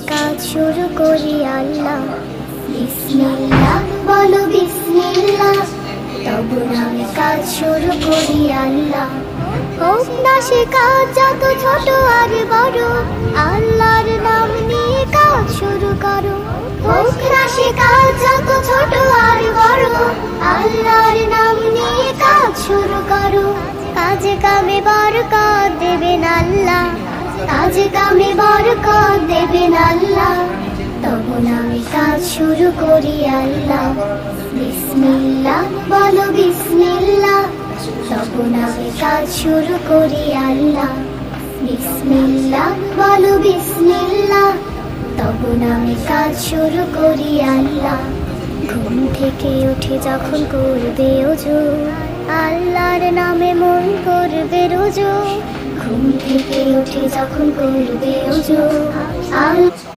কাজ শুরু করি আল্লাহ। বিসমিল্লাহ বলো বিসমিল্লাহ, তবু নামে কাজ শুরু করি আল্লাহ। হোক না সে কাজ যত ছোট আর বড়, আল্লাহর নাম নিয়ে কাজ শুরু করো। হোক না সে কাজ যত ছোট আর বড়, আল্লাহর নাম নিয়ে কাজ শুরু করো। কাজে কামে বরকত দেবেন আল্লাহ, কাজে কামে বরকত দেবেন আল্লাহ। তবু নামে কাজ শুরু করি আল্লাহ। বিসমিল্লাহ বলো বিসমিল্লাহ, তবু নামে কাজ শুরু করি আল্লাহ। বিসমিল্লাহ বলো বিসমিল্লাহ, তবু নামে কাজ শুরু করি আল্লাহ। ঘুম থেকে উঠে যখন করবে ওযু, আল্লাহর নামে মন করবে রুজু। ঘুম থেকে উঠে যখন করবে ওযু,